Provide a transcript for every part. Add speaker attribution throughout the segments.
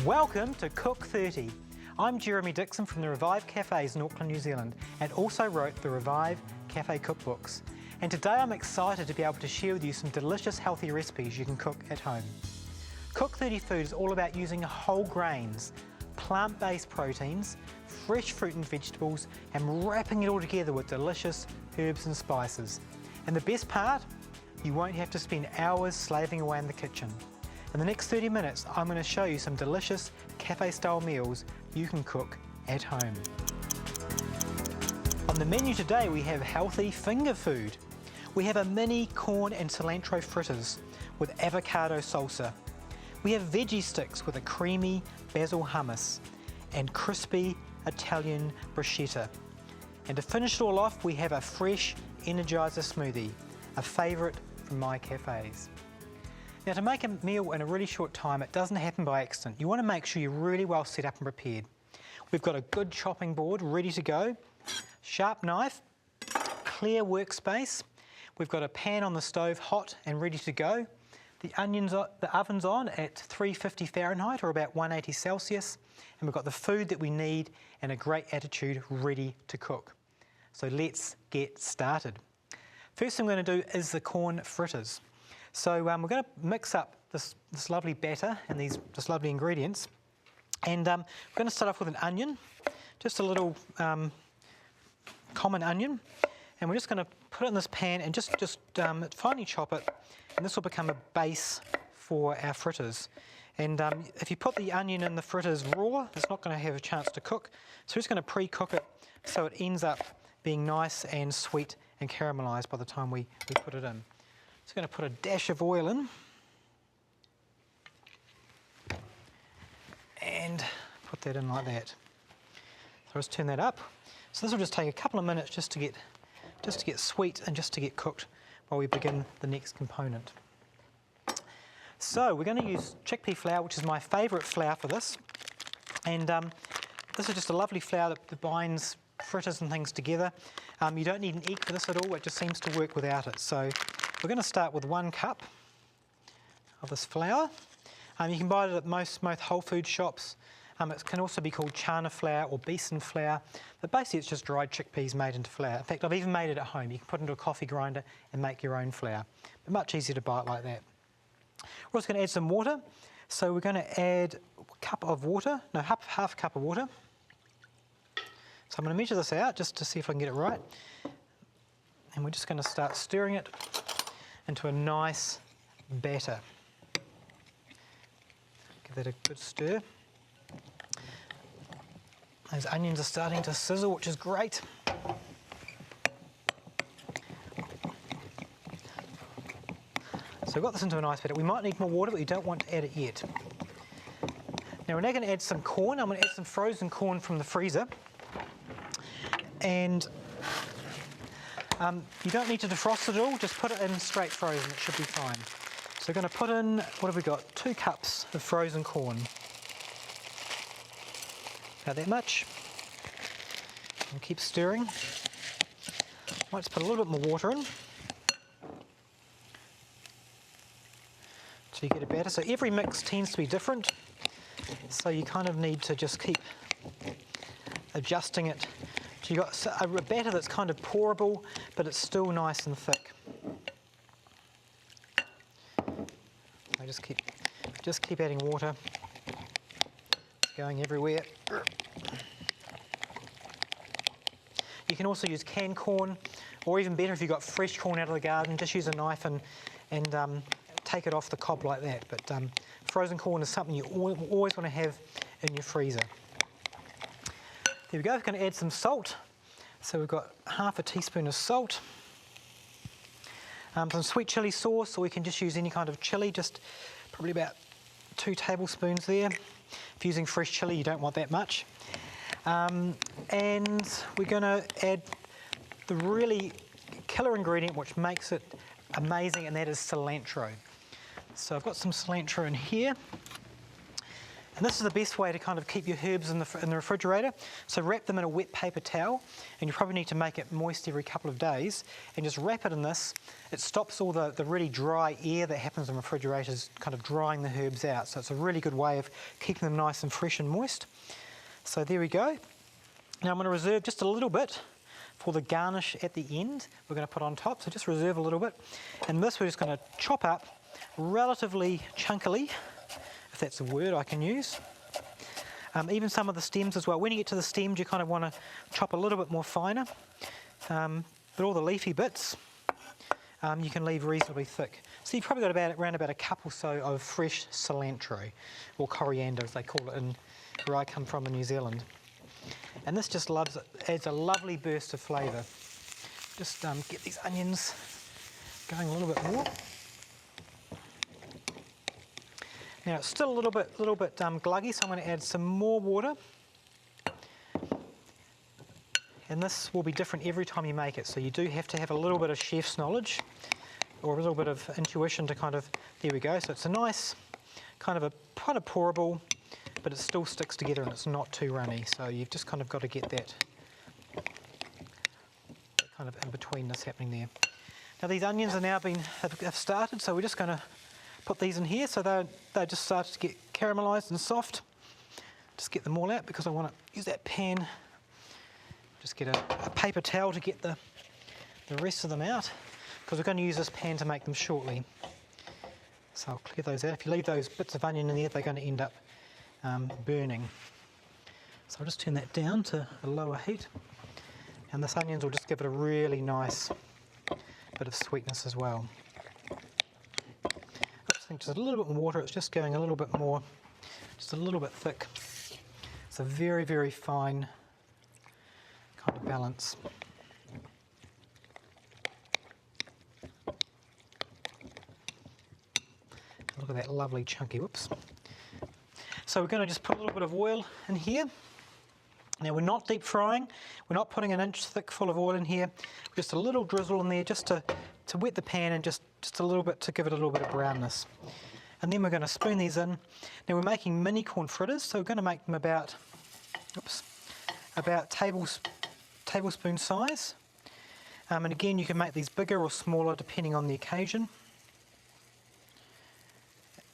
Speaker 1: Welcome to Cook 30. I'm Jeremy Dixon from the Revive Cafes in Auckland, New Zealand, and also wrote the Revive Cafe cookbooks. And today I'm excited to be able to share with you some delicious healthy recipes you can cook at home. Cook 30 food is all about using whole grains, plant-based proteins, fresh fruit and vegetables, and wrapping it all together with delicious herbs and spices. And the best part? You won't have to spend hours slaving away in the kitchen. In the next 30 minutes, I'm going to show you some delicious cafe-style meals you can cook at home. On the menu today, we have healthy finger food. We have a mini corn and cilantro fritters with avocado salsa. We have veggie sticks with a creamy basil hummus and crispy Italian bruschetta. And to finish it all off, we have a fresh Energizer smoothie, a favourite from my cafes. Now, to make a meal in a really short time, it doesn't happen by accident. You want to make sure you're really well set up and prepared. We've got a good chopping board ready to go, sharp knife, clear workspace. We've got a pan on the stove hot and ready to go. The oven's on at 350 Fahrenheit or about 180 Celsius. And we've got the food that we need and a great attitude ready to cook. So let's get started. First thing I'm going to do is the corn fritters. So we're going to mix up this lovely batter and these just lovely ingredients. And we're going to start off with an onion, just a little common onion. And we're just going to put it in this pan and just finely chop it. And this will become a base for our fritters. And if you put the onion in the fritters raw, it's not going to have a chance to cook. So we're just going to pre-cook it so it ends up being nice and sweet and caramelised by the time we put it in. Just going to put a dash of oil in and put that in like that. So just turn that up. So this will just take a couple of minutes just to get sweet and just to get cooked while we begin the next component. So we're going to use chickpea flour, which is my favourite flour for this. And this is just a lovely flour that binds fritters and things together. You don't need an egg for this at all, it just seems to work without it. So we're going to start with 1 cup of this flour. You can buy it at most whole food shops. It can also be called chana flour or besan flour, but basically it's just dried chickpeas made into flour. In fact, I've even made it at home. You can put it into a coffee grinder and make your own flour. But much easier to buy it like that. We're also going to add some water. So we're going to add half a cup of water. So I'm going to measure this out just to see if I can get it right. And we're just going to start stirring it into a nice batter. Give that a good stir. Those onions are starting to sizzle, which is great. So we've got this into a nice batter. We might need more water, but we don't want to add it yet. Now we're now going to add some corn. I'm going to add some frozen corn from the freezer. And you don't need to defrost it all, just put it in straight frozen, it should be fine. So we're going to put in, what have we got? 2 cups of frozen corn. About that much. And keep stirring. Might just put a little bit more water in. So you get a batter. So every mix tends to be different. So you kind of need to just keep adjusting it. So you've got a batter that's kind of pourable, but it's still nice and thick. I just keep adding water. It's going everywhere. You can also use canned corn, or even better if you've got fresh corn out of the garden, just use a knife and take it off the cob like that. But frozen corn is something you always want to have in your freezer. There we go, we're going to add some salt. So we've got half a teaspoon of salt. Some sweet chilli sauce, or we can just use any kind of chilli, just probably about 2 tablespoons there. If you're using fresh chilli, you don't want that much. And we're going to add the really killer ingredient which makes it amazing, and that is cilantro. So I've got some cilantro in here. And this is the best way to kind of keep your herbs in the refrigerator. So wrap them in a wet paper towel, and you probably need to make it moist every couple of days, and just wrap it in this. It stops all the really dry air that happens in refrigerators, kind of drying the herbs out. So it's a really good way of keeping them nice and fresh and moist. So there we go. Now I'm going to reserve just a little bit for the garnish at the end. We're going to put on top, so just reserve a little bit. And this we're just going to chop up relatively chunkily, if that's a word I can use. Even some of the stems as well. When you get to the stems, you kind of want to chop a little bit more finer. But all the leafy bits, you can leave reasonably thick. So you've probably got around about a cup or so of fresh cilantro, or coriander as they call it where I come from in New Zealand. And this just adds a lovely burst of flavour. Just get these onions going a little bit more. Now it's still a little bit gluggy, so I'm going to add some more water. And this will be different every time you make it, so you do have to have a little bit of chef's knowledge or a little bit of intuition to kind of, there we go. So it's a nice kind of pourable, but it still sticks together and it's not too runny. So you've just kind of got to get that kind of in betweenness happening there. Now these onions are now have started, so we're just going to put these in here, so they just started to get caramelised and soft. Just get them all out because I want to use that pan. Just get a paper towel to get the rest of them out, because we're going to use this pan to make them shortly. So I'll clear those out. If you leave those bits of onion in there, they're going to end up burning. So I'll just turn that down to a lower heat, and this onions will just give it a really nice bit of sweetness as well. Just a little bit more water, it's just going a little bit more, just a little bit thick. It's a very, very fine kind of balance. Look at that lovely chunky, whoops. So we're going to just put a little bit of oil in here. Now we're not deep frying, we're not putting an inch thick full of oil in here, just a little drizzle in there just to wet the pan and just a little bit to give it a little bit of brownness. And then we're going to spoon these in. Now we're making mini corn fritters, so we're going to make them about tablespoon size. And again, you can make these bigger or smaller depending on the occasion.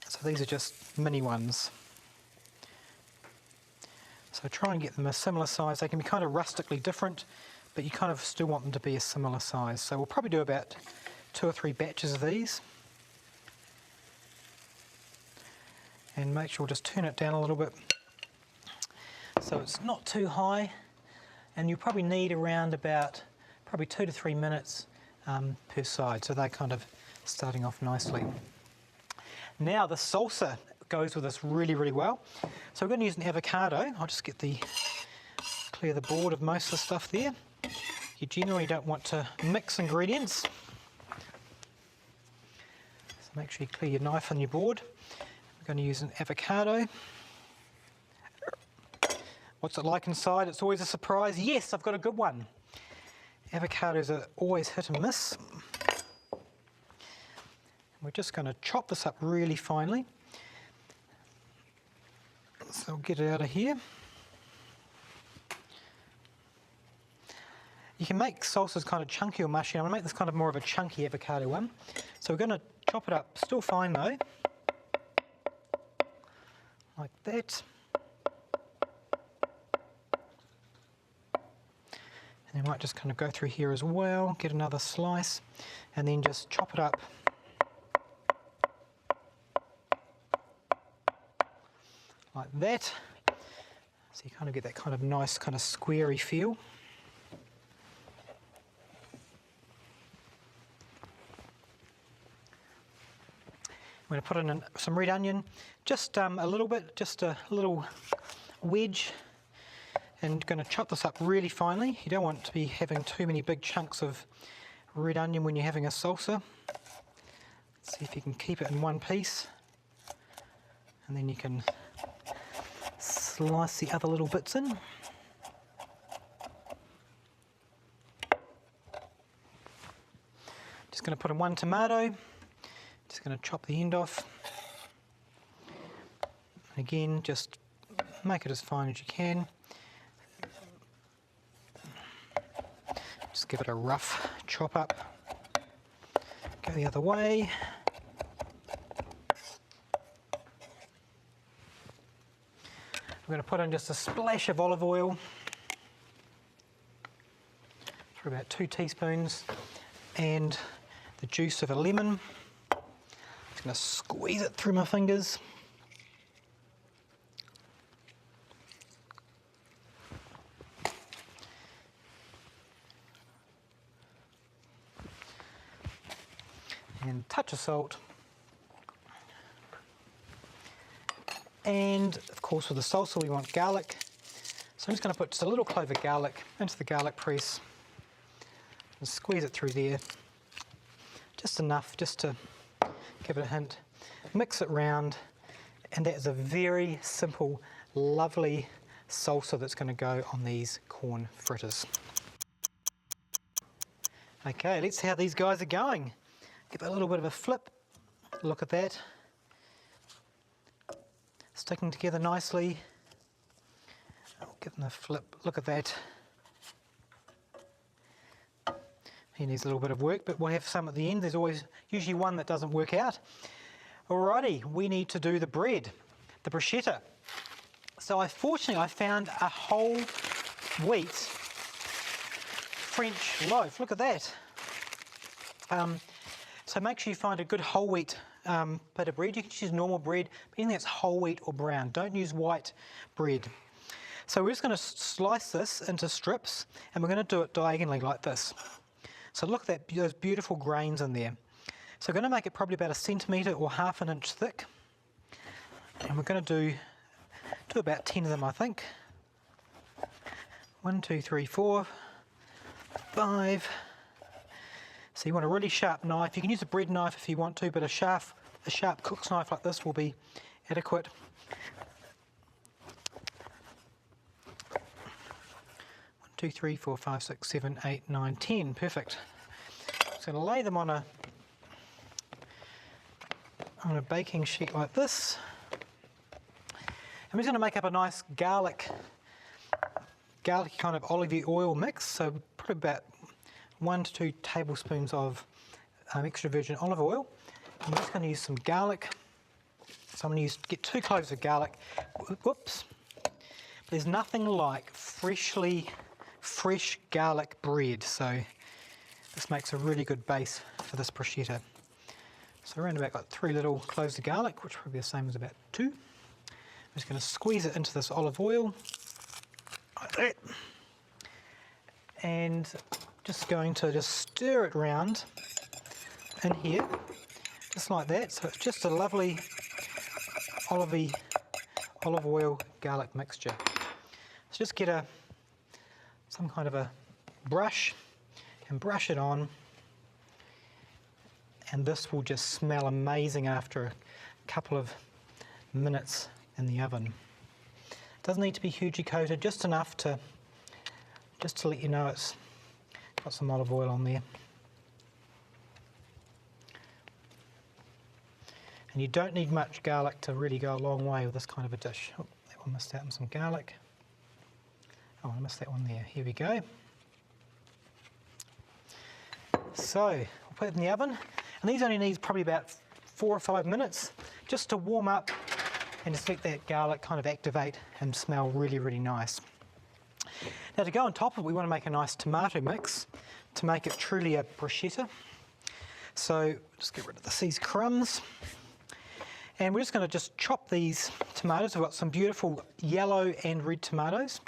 Speaker 1: So these are just mini ones. So try and get them a similar size. They can be kind of rustically different, but you kind of still want them to be a similar size. So we'll probably do about 2 or 3 batches of these. And make sure just turn it down a little bit so it's not too high. And you probably need around about probably 2 to 3 minutes per side. So they're kind of starting off nicely. Now the salsa goes with this really, really well. So we're going to use an avocado. I'll just clear the board of most of the stuff there. You generally don't want to mix ingredients. So make sure you clear your knife on your board. We're going to use an avocado. What's it like inside? It's always a surprise. Yes, I've got a good one. Avocados are always hit and miss. We're just going to chop this up really finely. So I'll get it out of here. You can make salsas kind of chunky or mushy. I'm going to make this kind of more of a chunky avocado one. So we're going to chop it up, still fine though, like that. And we might just kind of go through here as well, get another slice, and then just chop it up like that. So you kind of get that kind of nice kind of squarey feel. I'm going to put in some red onion, just a little bit, just a little wedge, and going to chop this up really finely. You don't want to be having too many big chunks of red onion when you're having a salsa. See if you can keep it in one piece, and then you can slice the other little bits in. Just going to put in 1 tomato. Just going to chop the end off. And again, just make it as fine as you can. Just give it a rough chop up. Go the other way. We're going to put in just a splash of olive oil for about 2 teaspoons and the juice of a lemon. I'm just going to squeeze it through my fingers. And a touch of salt. And of course with the salsa we want garlic. So I'm just going to put just a little clove of garlic into the garlic press and squeeze it through there. Just enough just to give it a hint. Mix it round, and that is a very simple, lovely salsa that's going to go on these corn fritters. Okay, let's see how these guys are going. Give it a little bit of a flip. Look at that. Sticking together nicely. I'll give them a flip. Look at that. He needs a little bit of work, but we'll have some at the end. There's always usually one that doesn't work out. Alrighty, we need to do the bread, the bruschetta. So fortunately I found a whole wheat French loaf. Look at that. So make sure you find a good whole wheat bit of bread. You can use normal bread, but anything that's whole wheat or brown. Don't use white bread. So we're just going to slice this into strips, and we're going to do it diagonally like this. So look at that, those beautiful grains in there. So we're going to make it probably about 1 centimetre or ½ an inch thick. And we're going to do about 10 of them, I think. 1, 2, 3, 4, 5. So you want a really sharp knife. You can use a bread knife if you want to, but a sharp cook's knife like this will be adequate. 1, 2, 3, 4, 5, 6, 7, 8, 9, 10. Perfect. Just going to lay them on a baking sheet like this. I'm just going to make up a nice garlic kind of olivey oil mix. So probably about 1 to 2 tablespoons of extra virgin olive oil. I'm just going to use some garlic. So I'm going to get 2 cloves of garlic. Whoops. There's nothing like fresh garlic bread. So this makes a really good base for this bruschetta. So around about got 3 little cloves of garlic, which will probably be the same as about 2. I'm just going to squeeze it into this olive oil, like that. And just going to stir it round in here, just like that. So it's just a lovely olive oil garlic mixture. So just get some kind of a brush and brush it on, and this will just smell amazing after a couple of minutes in the oven. It doesn't need to be hugely coated, just enough to let you know it's got some olive oil on there. And you don't need much garlic to really go a long way with this kind of a dish. Oh, that one missed out on some garlic. Oh, I missed that one there. Here we go. So we'll put it in the oven, and these only need probably about 4 or 5 minutes just to warm up and just let that garlic kind of activate and smell really, really nice. Now to go on top of it, we want to make a nice tomato mix to make it truly a bruschetta. So just get rid of the seeds crumbs. And we're just going to chop these tomatoes. We've got some beautiful yellow and red tomatoes.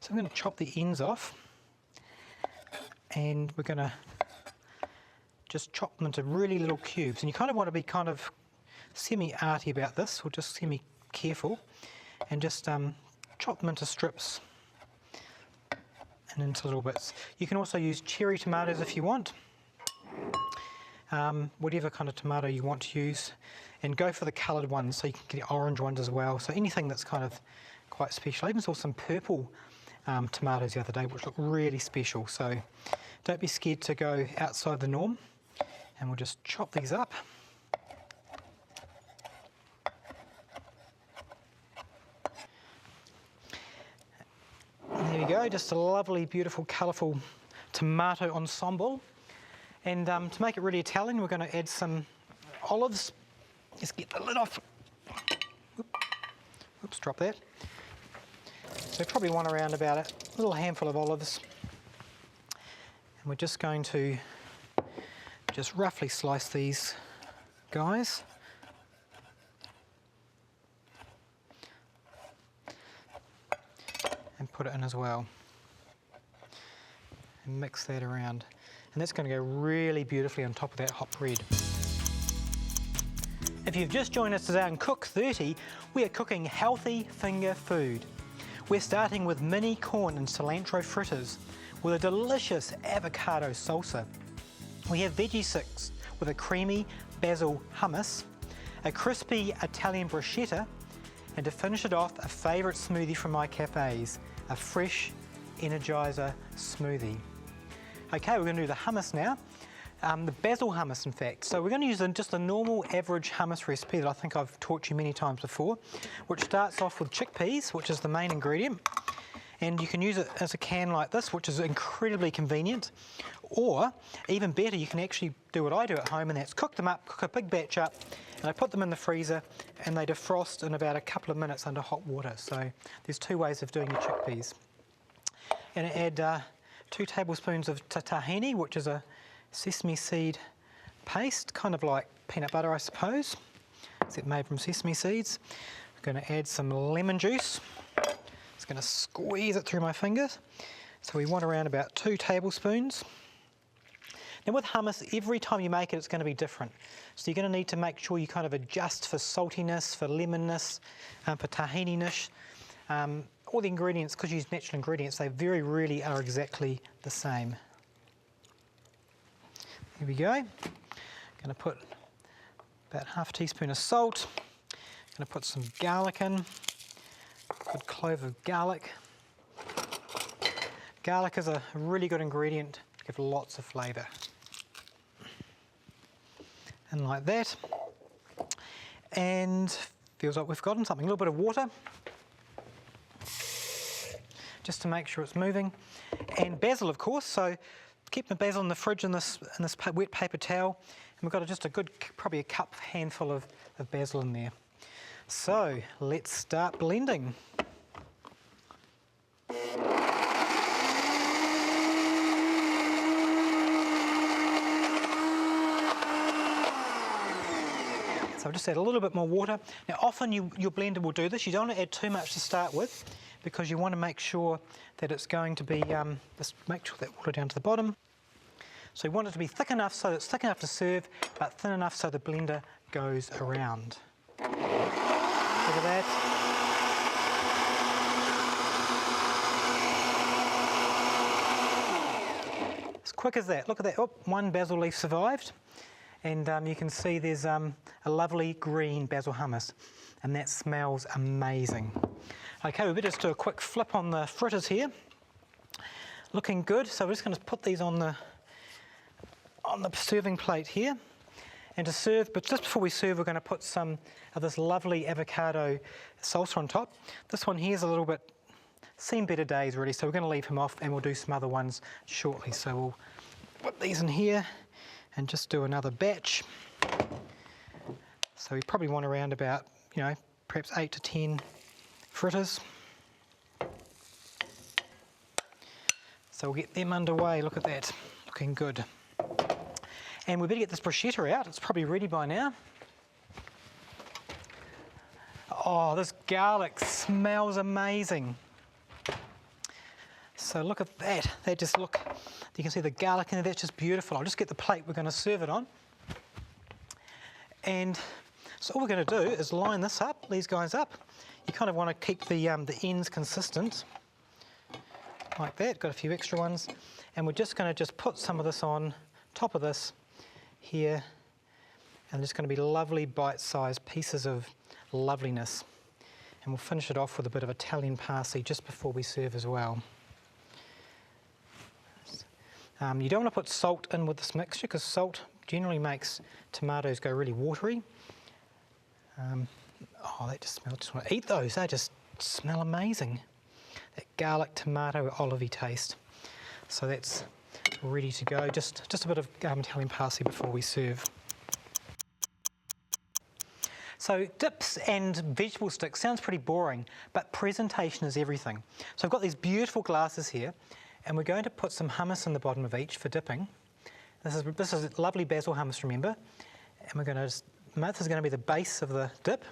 Speaker 1: So I'm going to chop the ends off. And we're going to just chop them into really little cubes. And you kind of want to be kind of semi-arty about this, or just semi-careful. And just chop them into strips and into little bits. You can also use cherry tomatoes if you want. Whatever kind of tomato you want to use, and go for the coloured ones, so you can get the orange ones as well. So anything that's kind of quite special. I even saw some purple tomatoes the other day, which look really special. So don't be scared to go outside the norm. And we'll just chop these up. There you go, just a lovely, beautiful, colourful tomato ensemble. And to make it really Italian, we're going to add some olives. Just get the lid off. Oops, drop that. So probably want around about a little handful of olives. And we're just going to just roughly slice these guys. And put it in as well. And mix that around. And that's going to go really beautifully on top of that hot bread. If you've just joined us today on Cook 30, we are cooking healthy finger food. We're starting with mini corn and cilantro fritters with a delicious avocado salsa. We have veggie sticks with a creamy basil hummus, a crispy Italian bruschetta, and to finish it off, a favourite smoothie from my cafes, a fresh Energizer smoothie. Okay, we're going to do the hummus now, the basil hummus in fact. So we're going to use just a normal average hummus recipe that I think I've taught you many times before, which starts off with chickpeas, which is the main ingredient. And you can use it as a can like this, which is incredibly convenient. Or, even better, you can actually do what I do at home, and that's cook them up, cook a big batch up, and I put them in the freezer, and they defrost in about a couple of minutes under hot water. So there's two ways of doing your chickpeas. And add 2 tablespoons of tahini, which is a sesame seed paste, kind of like peanut butter, I suppose, except made from sesame seeds. I'm going to add some lemon juice. Just going to squeeze it through my fingers. So we want around about 2 tablespoons. Now with hummus, every time you make it, it's going to be different. So you're going to need to make sure you kind of adjust for saltiness, for lemonness, for tahini-ness. All the ingredients, because you use natural ingredients, they very rarely are exactly the same. Here we go. Going to put about ½ teaspoon of salt. Going to put some garlic in. Good clove of garlic. Garlic is a really good ingredient to give lots of flavour. And like that. And feels like we've gotten something. A little bit of water, just to make sure it's moving. And basil, of course, so keep the basil in the fridge in this wet paper towel. And we've got just a good, probably a handful of basil in there. So let's start blending. So I'll just add a little bit more water. Now often your blender will do this. You don't want to add too much to start with, because you want to make sure that it's going to be, just make sure that water down to the bottom. So you want it to be thick enough so that it's thick enough to serve, but thin enough so the blender goes around. Look at that. As quick as that. Look at that. Oh, 1 basil leaf survived. And you can see there's a lovely green basil hummus, and that smells amazing. Okay, we better just do a quick flip on the fritters here. Looking good, so we're just going to put these on the serving plate here. And to serve, but just before we serve, we're going to put some of this lovely avocado salsa on top. This one here is a little bit, seen better days really, so we're going to leave him off, and we'll do some other ones shortly. So we'll put these in here and just do another batch. So we probably want around about, perhaps 8 to 10 fritters. So we'll get them underway. Look at that, looking good. And we better get this bruschetta out. It's probably ready by now. Oh, this garlic smells amazing. So look at that. You can see the garlic in there. That's just beautiful. I'll just get the plate we're going to serve it on. And so all we're going to do is line these guys up. You kind of want to keep the ends consistent, like that. Got a few extra ones. And we're just going to put some of this on top of this here. And just going to be lovely bite-sized pieces of loveliness. And we'll finish it off with a bit of Italian parsley just before we serve as well. You don't want to put salt in with this mixture, because salt generally makes tomatoes go really watery. Oh, that just smells. I just want to eat those. They just smell amazing. that garlic, tomato, olivey taste. So that's ready to go. Just a bit of Italian parsley before we serve. So dips and vegetable sticks sounds pretty boring, but presentation is everything. So I've got these beautiful glasses here, and we're going to put some hummus in the bottom of each for dipping. This is lovely basil hummus, remember, and we're going to this is going to be the base of the dip.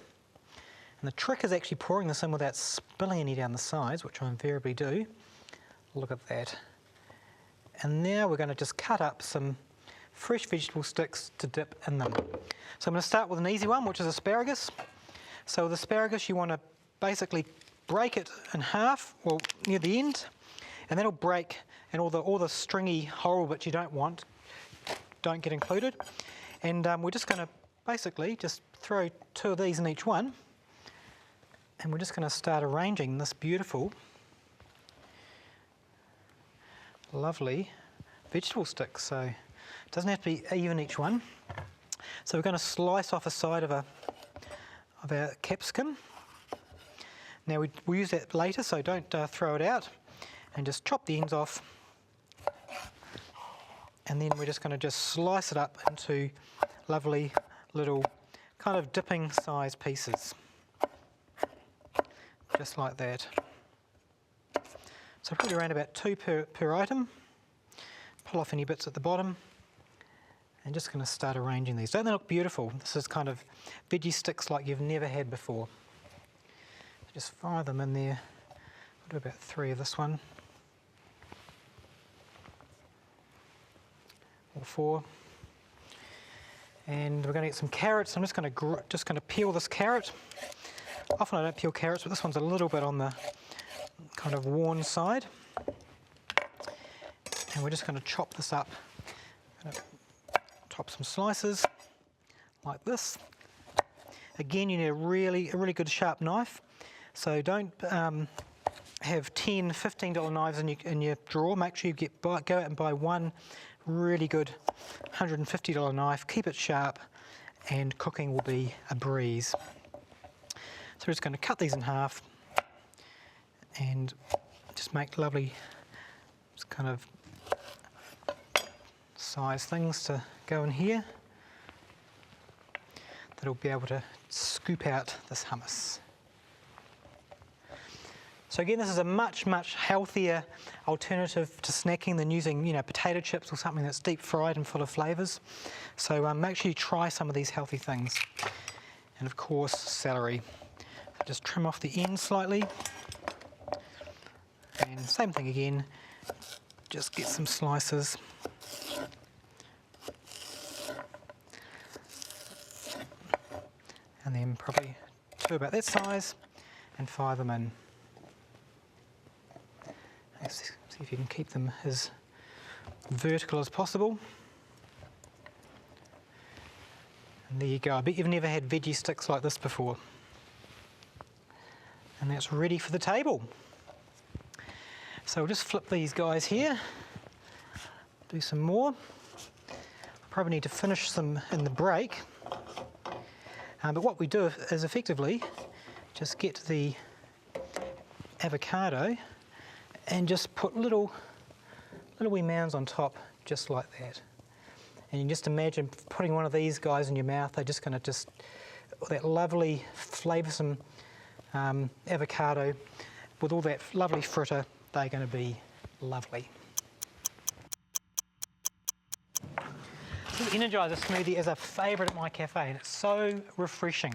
Speaker 1: And the trick is actually pouring this in without spilling any down the sides, which I invariably do. Look at that. And now we're going to just cut up some fresh vegetable sticks to dip in them. So I'm going to start with an easy one, which is asparagus. So with asparagus, you want to basically break it in half, well, near the end, and that'll break, and all the stringy, horrible bits you don't want don't get included. And we're just going to basically just throw 2 of these in each one, and we're just going to start arranging this beautiful, lovely vegetable stick. So it doesn't have to be even each one. So we're going to slice off a side of our capsicum. Now we'll use that later, so don't throw it out, and just chop the ends off. And then we're just going to just slice it up into lovely little kind of dipping size pieces. Just like that. So probably around about 2 per item. Pull off any bits at the bottom. And just going to start arranging these. Don't they look beautiful? This is kind of veggie sticks like you've never had before. Just fire them in there. I'll do about 3 of this one. Or 4. And we're going to get some carrots. I'm just going to peel this carrot. Often I don't peel carrots, but this one's a little bit on the kind of worn side. And we're just going to chop this up. Chop some slices like this. Again, you need a really good sharp knife. So don't have $10, $15 knives in your drawer. Make sure you go out and buy one really good $150 knife. Keep it sharp, and cooking will be a breeze. So we're just going to cut these in half and just make lovely kind of size things to go in here that'll be able to scoop out this hummus. So again, this is a much healthier alternative to snacking than using, potato chips or something that's deep fried and full of flavours. So make sure you try some of these healthy things. And of course, celery. So just trim off the end slightly. And same thing again, just get some slices. And then probably 2 about that size, and fire them in. Let's see if you can keep them as vertical as possible. And there you go. I bet you've never had veggie sticks like this before. And that's ready for the table. So we'll just flip these guys here. Do some more. Probably need to finish them in the break. But what we do is effectively just get the avocado and just put little wee mounds on top, just like that. And you can just imagine putting one of these guys in your mouth. They're just going to that lovely flavoursome avocado with all that lovely fritter. They're going to be lovely. The Energizer smoothie is a favourite at my cafe, and it's so refreshing.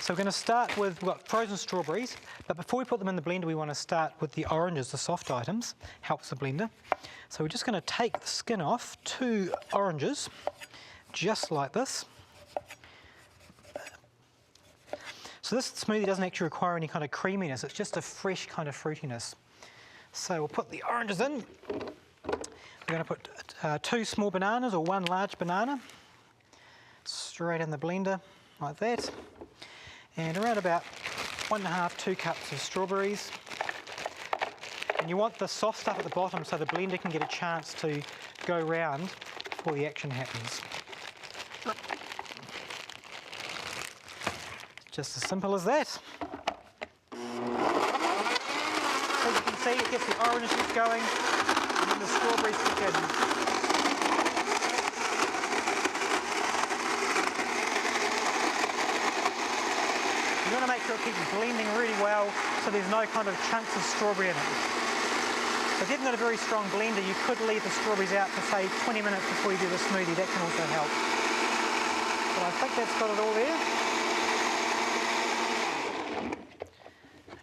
Speaker 1: So we're going to start with, we've got frozen strawberries, but before we put them in the blender, we want to start with the oranges, the soft items. Helps the blender. So we're just going to take the skin off 2 oranges, just like this. So this smoothie doesn't actually require any kind of creaminess, it's just a fresh kind of fruitiness. So we'll put the oranges in. We're going to put 2 small bananas or 1 large banana straight in the blender like that, and around about 1.5 to 2 cups of strawberries. And you want the soft stuff at the bottom so the blender can get a chance to go round before the action happens. Just as simple as that. So See, it gets the oranges going, and then the strawberries kick in. You want to make sure it keeps blending really well so there's no kind of chunks of strawberry in it. So if you haven't got a very strong blender, you could leave the strawberries out for say 20 minutes before you do the smoothie. That can also help. But I think that's got it all there.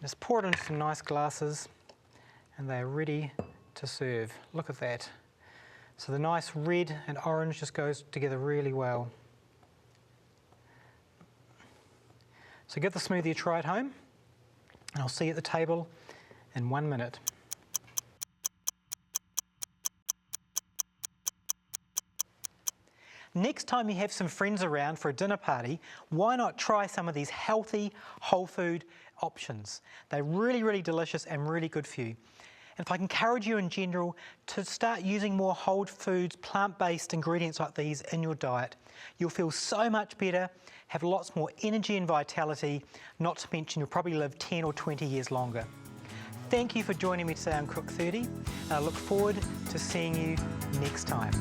Speaker 1: Just pour it into some nice glasses and they're ready to serve. Look at that. So the nice red and orange just goes together really well. So give the smoothie a try at home and I'll see you at the table in 1 minute. Next time you have some friends around for a dinner party, why not try some of these healthy, whole food options? They're really, really delicious and really good for you. And if I can encourage you in general to start using more whole foods, plant-based ingredients like these in your diet, you'll feel so much better, have lots more energy and vitality, not to mention you'll probably live 10 or 20 years longer. Thank you for joining me today on Cook 30, and I look forward to seeing you next time.